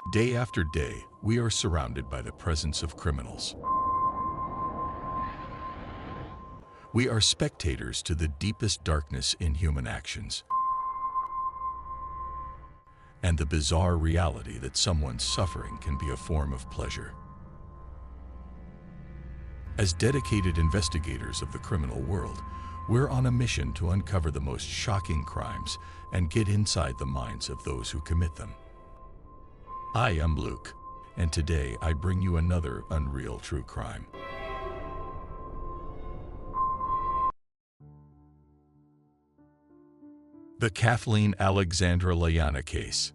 Day after day, we are surrounded by the presence of criminals. We are spectators to the deepest darkness in human actions and the bizarre reality that someone's suffering can be a form of pleasure. As dedicated investigators of the criminal world, we're on a mission to uncover the most shocking crimes and get inside the minds of those who commit them. I am Luke, and today I bring you another unreal true crime. The Kathleen Alexandra Layana case.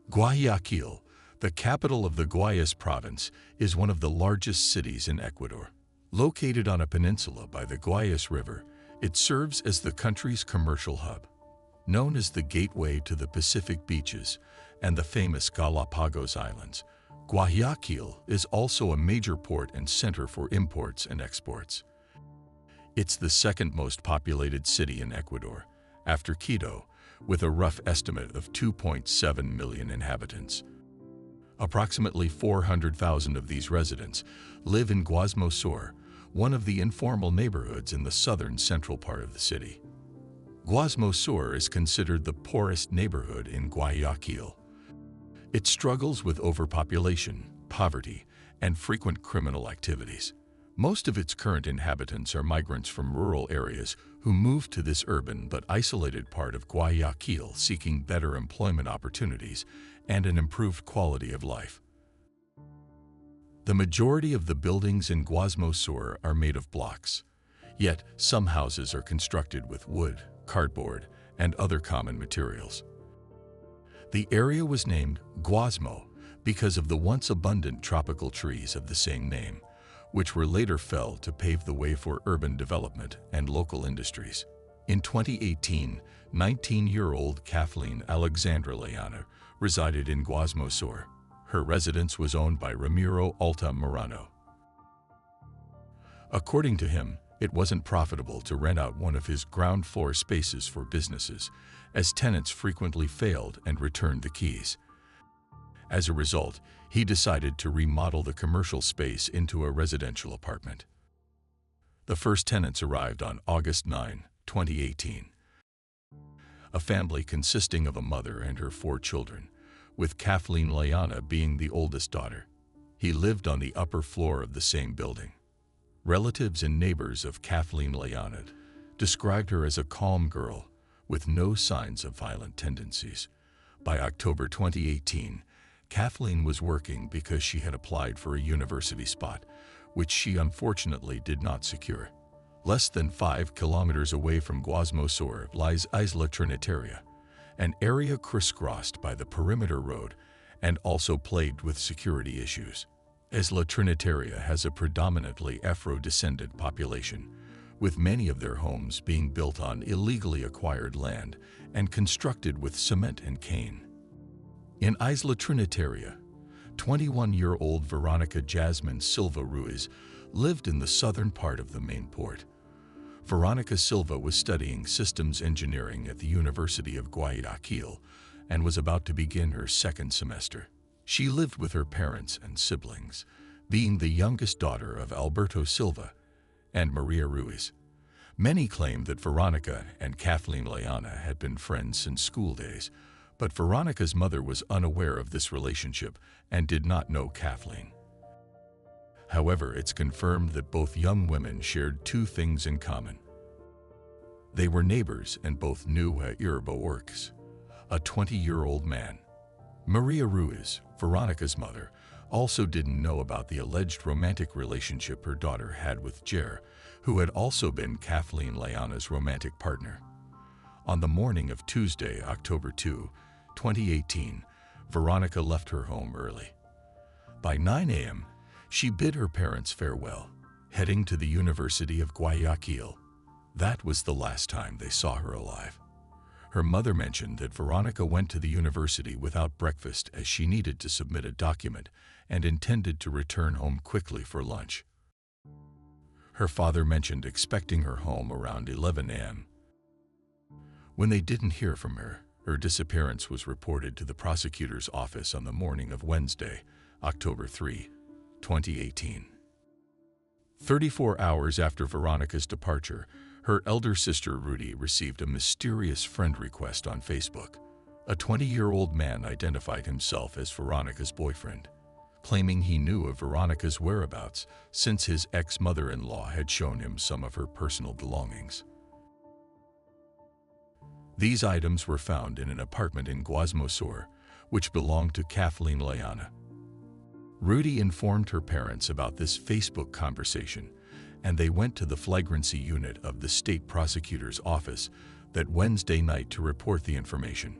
Guayaquil, the capital of the Guayas province, is one of the largest cities in Ecuador. Located on a peninsula by the Guayas River, it serves as the country's commercial hub. Known as the gateway to the Pacific beaches and the famous Galapagos Islands, Guayaquil is also a major port and center for imports and exports. It's the second most populated city in Ecuador, after Quito, with a rough estimate of 2.7 million inhabitants. Approximately 400,000 of these residents live in Guasmosur, one of the informal neighborhoods in the southern central part of the city. Guasmosur is considered the poorest neighborhood in Guayaquil. It struggles with overpopulation, poverty, and frequent criminal activities. Most of its current inhabitants are migrants from rural areas who moved to this urban but isolated part of Guayaquil seeking better employment opportunities and an improved quality of life. The majority of the buildings in Guasmosur are made of blocks, yet some houses are constructed with wood, cardboard, and other common materials. The area was named Guasmo because of the once abundant tropical trees of the same name, which were later felled to pave the way for urban development and local industries. In 2018, 19-year-old Kathleen Alexandra Layana resided in Guasmosur. Her residence was owned by Ramiro Altamirano. According to him, it wasn't profitable to rent out one of his ground floor spaces for businesses, as tenants frequently failed and returned the keys. As a result, he decided to remodel the commercial space into a residential apartment. The first tenants arrived on August 9, 2018. A family consisting of a mother and her 4 children, with Kathleen Layana being the oldest daughter. He lived on the upper floor of the same building. Relatives and neighbors of Kathleen Layana described her as a calm girl with no signs of violent tendencies. By October 2018, Kathleen was working because she had applied for a university spot, which she unfortunately did not secure. Less than 5 kilometers away from Guasmosur lies Isla Trinitaria, an area crisscrossed by the perimeter road and also plagued with security issues. Isla Trinitaria has a predominantly Afro-descendant population, with many of their homes being built on illegally acquired land and constructed with cement and cane. In Isla Trinitaria, 21-year-old Veronica Jasmine Silva Ruiz lived in the southern part of the main port. Veronica Silva was studying systems engineering at the University of Guayaquil and was about to begin her second semester. She lived with her parents and siblings, being the youngest daughter of Alberto Silva and Maria Ruiz. Many claim that Veronica and Kathleen Layana had been friends since school days, but Veronica's mother was unaware of this relationship and did not know Kathleen. However, it's confirmed that both young women shared 2 things in common. They were neighbors and both knew Irbo Orks, a 20-year-old man. Maria Ruiz, Veronica's mother, also didn't know about the alleged romantic relationship her daughter had with Jer, who had also been Kathleen Layana's romantic partner. On the morning of Tuesday, October 2, 2018, Veronica left her home early. By 9 a.m., she bid her parents farewell, heading to the University of Guayaquil. That was the last time they saw her alive. Her mother mentioned that Veronica went to the university without breakfast as she needed to submit a document and intended to return home quickly for lunch. Her father mentioned expecting her home around 11 a.m. When they didn't hear from her, her disappearance was reported to the prosecutor's office on the morning of Wednesday, October 3, 2018. 34 hours after Veronica's departure, her elder sister Rudy received a mysterious friend request on Facebook. A 20-year-old man identified himself as Veronica's boyfriend, claiming he knew of Veronica's whereabouts since his ex-mother-in-law had shown him some of her personal belongings. These items were found in an apartment in Guasmo Sur, which belonged to Kathleen Layana. Rudy informed her parents about this Facebook conversation, and they went to the flagrancy unit of the state prosecutor's office that Wednesday night to report the information.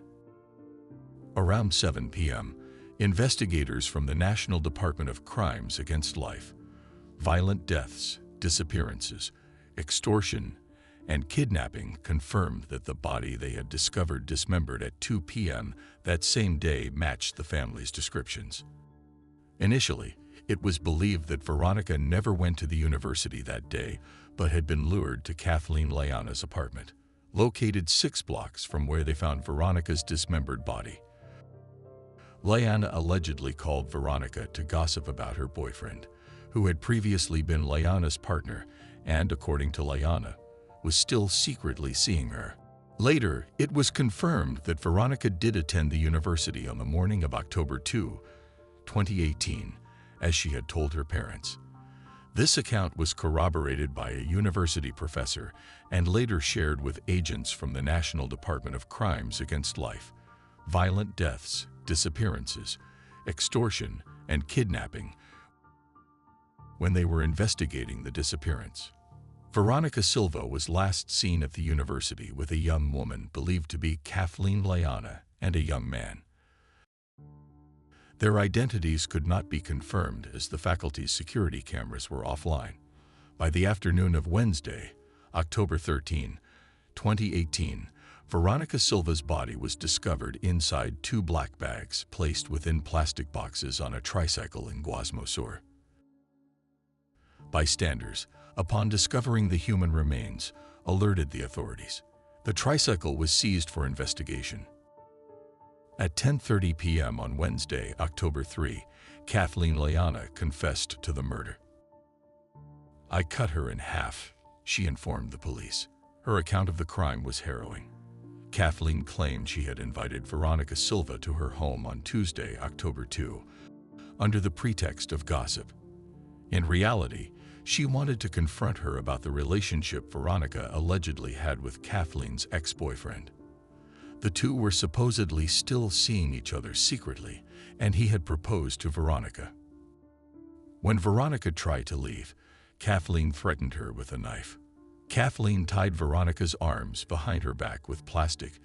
Around 7 p.m., investigators from the National Department of Crimes Against Life, Violent Deaths, Disappearances, Extortion, and Kidnapping confirmed that the body they had discovered dismembered at 2 p.m. that same day matched the family's descriptions. Initially, it was believed that Veronica never went to the university that day, but had been lured to Kathleen Layana's apartment, located 6 blocks from where they found Veronica's dismembered body. Layana allegedly called Veronica to gossip about her boyfriend, who had previously been Layana's partner and, according to Layana, was still secretly seeing her. Later, it was confirmed that Veronica did attend the university on the morning of October 2, 2018, as she had told her parents. This account was corroborated by a university professor and later shared with agents from the National Department of Crimes Against Life, Violent Deaths, Disappearances, Extortion, and Kidnapping when they were investigating the disappearance. Veronica Silva was last seen at the university with a young woman believed to be Kathleen Layana and a young man. Their identities could not be confirmed as the faculty's security cameras were offline. By the afternoon of Wednesday, October 13, 2018, Veronica Silva's body was discovered inside 2 black bags placed within plastic boxes on a tricycle in Guasmo Sur. Bystanders, upon discovering the human remains, alerted the authorities. The tricycle was seized for investigation. At 10:30 p.m. on Wednesday, October 3, Kathleen Layana confessed to the murder. "I cut her in half," she informed the police. Her account of the crime was harrowing. Kathleen claimed she had invited Veronica Silva to her home on Tuesday, October 2, under the pretext of gossip. In reality, she wanted to confront her about the relationship Veronica allegedly had with Kathleen's ex-boyfriend. The two were supposedly still seeing each other secretly, and he had proposed to Veronica. When Veronica tried to leave, Kathleen threatened her with a knife. Kathleen tied Veronica's arms behind her back with plastic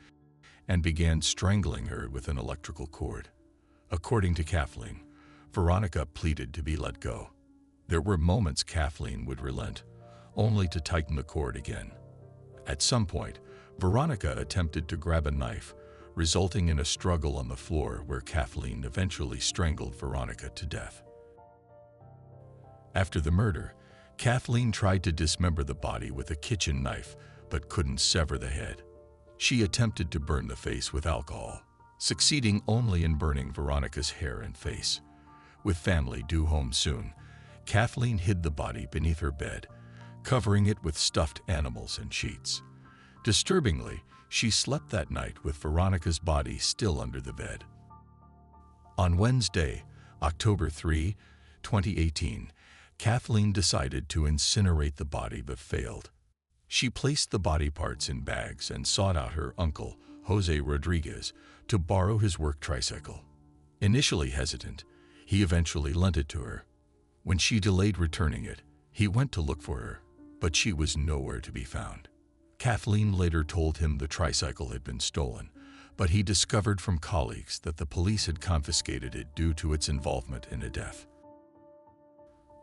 and began strangling her with an electrical cord. According to Kathleen, Veronica pleaded to be let go. There were moments Kathleen would relent, only to tighten the cord again. At some point, Veronica attempted to grab a knife, resulting in a struggle on the floor where Kathleen eventually strangled Veronica to death. After the murder, Kathleen tried to dismember the body with a kitchen knife, but couldn't sever the head. She attempted to burn the face with alcohol, succeeding only in burning Veronica's hair and face. With family due home soon, Kathleen hid the body beneath her bed, covering it with stuffed animals and sheets. Disturbingly, she slept that night with Veronica's body still under the bed. On Wednesday, October 3, 2018, Kathleen decided to incinerate the body but failed. She placed the body parts in bags and sought out her uncle, Jose Rodriguez, to borrow his work tricycle. Initially hesitant, he eventually lent it to her. When she delayed returning it, he went to look for her, but she was nowhere to be found. Kathleen later told him the tricycle had been stolen, but he discovered from colleagues that the police had confiscated it due to its involvement in a death.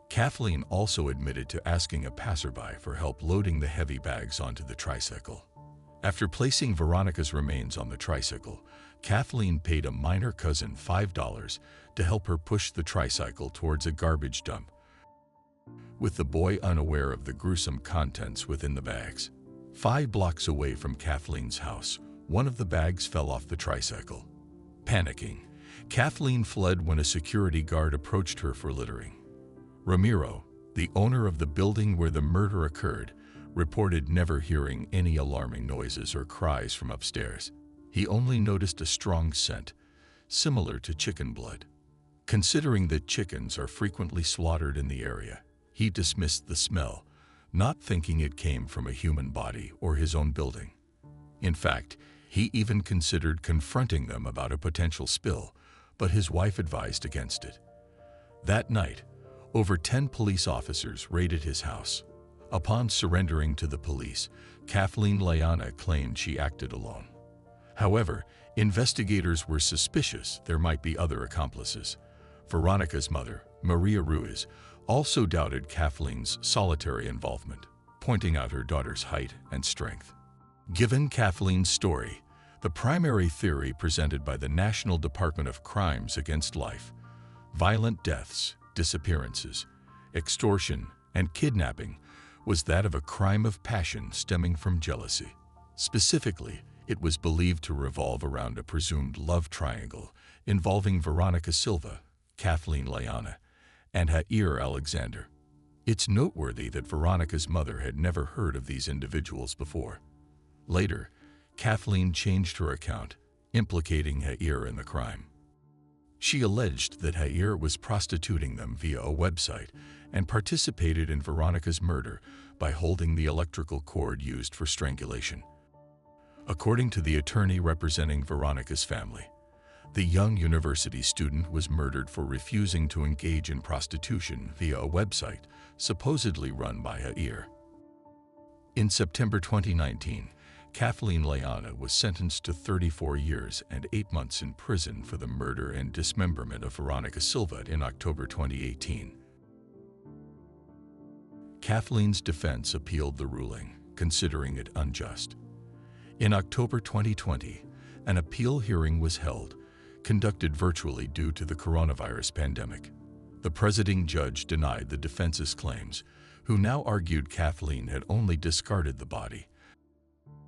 Kathleen also admitted to asking a passerby for help loading the heavy bags onto the tricycle. After placing Veronica's remains on the tricycle, Kathleen paid a minor cousin $5 to help her push the tricycle towards a garbage dump, with the boy unaware of the gruesome contents within the bags. 5 blocks away from Kathleen's house, one of the bags fell off the tricycle. Panicking, Kathleen fled when a security guard approached her for littering. Ramiro, the owner of the building where the murder occurred, reported never hearing any alarming noises or cries from upstairs. He only noticed a strong scent, similar to chicken blood. Considering that chickens are frequently slaughtered in the area, he dismissed the smell, not thinking it came from a human body or his own building. In fact, he even considered confronting them about a potential spill, but his wife advised against it. That night, over 10 police officers raided his house. Upon surrendering to the police, Kathleen Layana claimed she acted alone. However, investigators were suspicious there might be other accomplices. Veronica's mother, Maria Ruiz, also doubted Kathleen's solitary involvement, pointing out her daughter's height and strength. Given Kathleen's story, the primary theory presented by the National Department of Crimes Against Life, violent deaths, disappearances, extortion, and kidnapping, was that of a crime of passion stemming from jealousy. Specifically, it was believed to revolve around a presumed love triangle involving Veronica Silva, Kathleen Layana, and Jair Alexander. It's noteworthy that Veronica's mother had never heard of these individuals before. Later, Kathleen changed her account, implicating Jair in the crime. She alleged that Jair was prostituting them via a website and participated in Veronica's murder by holding the electrical cord used for strangulation. According to the attorney representing Veronica's family, the young university student was murdered for refusing to engage in prostitution via a website supposedly run by Jair. In September 2019, Kathleen Layana was sentenced to 34 years and 8 months in prison for the murder and dismemberment of Veronica Silva in October 2018. Kathleen's defense appealed the ruling, considering it unjust. In October 2020, an appeal hearing was held, conducted virtually due to the coronavirus pandemic. The presiding judge denied the defense's claims, who now argued Kathleen had only discarded the body,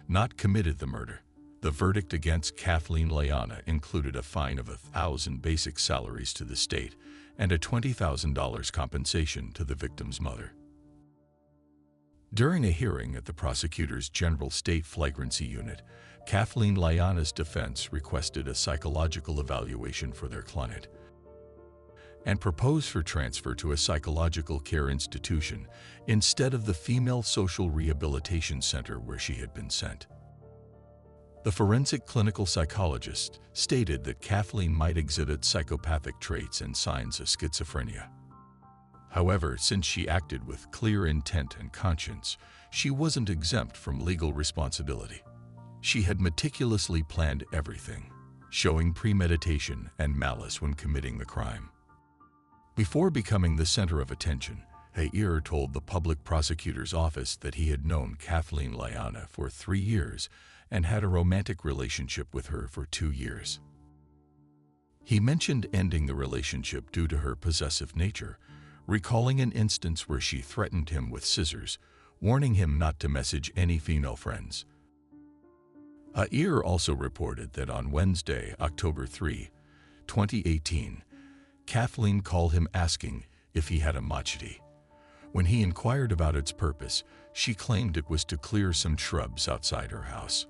not committed the murder. The verdict against Kathleen Layana included a fine of 1,000 basic salaries to the state and a $20,000 compensation to the victim's mother. During a hearing at the prosecutor's General State Flagrancy Unit, Kathleen Layana's defense requested a psychological evaluation for their client and proposed for transfer to a psychological care institution instead of the Female Social Rehabilitation Center where she had been sent. The forensic clinical psychologist stated that Kathleen might exhibit psychopathic traits and signs of schizophrenia. However, since she acted with clear intent and conscience, she wasn't exempt from legal responsibility. She had meticulously planned everything, showing premeditation and malice when committing the crime. Before becoming the center of attention, Jair told the public prosecutor's office that he had known Kathleen Layana for 3 years and had a romantic relationship with her for 2 years. He mentioned ending the relationship due to her possessive nature, recalling an instance where she threatened him with scissors, warning him not to message any female friends. Jair also reported that on Wednesday, October 3, 2018, Kathleen called him asking if he had a machete. When he inquired about its purpose, she claimed it was to clear some shrubs outside her house.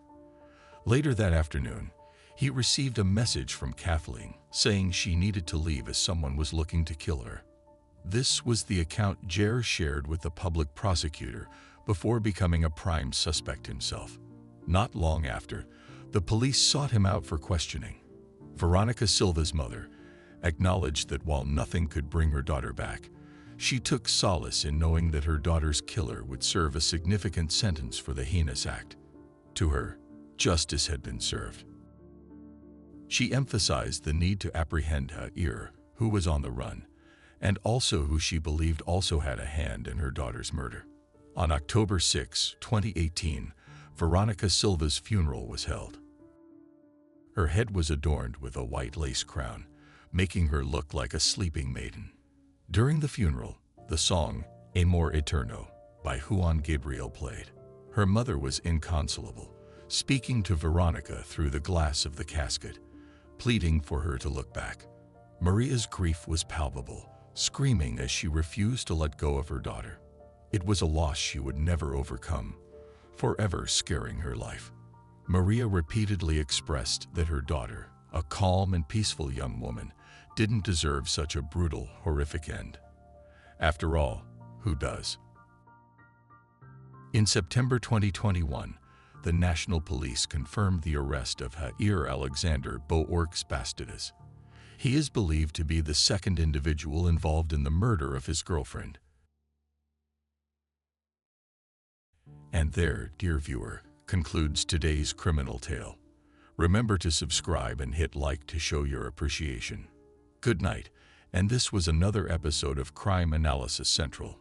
Later that afternoon, he received a message from Kathleen saying she needed to leave as someone was looking to kill her. This was the account Jair shared with the public prosecutor before becoming a prime suspect himself. Not long after, the police sought him out for questioning. Veronica Silva's mother acknowledged that while nothing could bring her daughter back, she took solace in knowing that her daughter's killer would serve a significant sentence for the heinous act. To her, justice had been served. She emphasized the need to apprehend Jair, who was on the run, and also who she believed also had a hand in her daughter's murder. On October 6, 2018, Veronica Silva's funeral was held. Her head was adorned with a white lace crown, making her look like a sleeping maiden. During the funeral, the song, Amor Eterno by Juan Gabriel played. Her mother was inconsolable, speaking to Veronica through the glass of the casket, pleading for her to look back. Maria's grief was palpable, screaming as she refused to let go of her daughter. It was a loss she would never overcome, forever scarring her life. Maria repeatedly expressed that her daughter, a calm and peaceful young woman, didn't deserve such a brutal, horrific end. After all, who does? In September 2021, the National Police confirmed the arrest of Jair Alexander Boorks Bastidas. He is believed to be the second individual involved in the murder of his girlfriend. And there, dear viewer, concludes today's criminal tale. Remember to subscribe and hit like to show your appreciation. Good night, and this was another episode of Crime Analysis Central.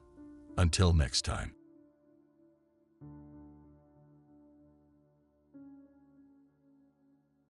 Until next time.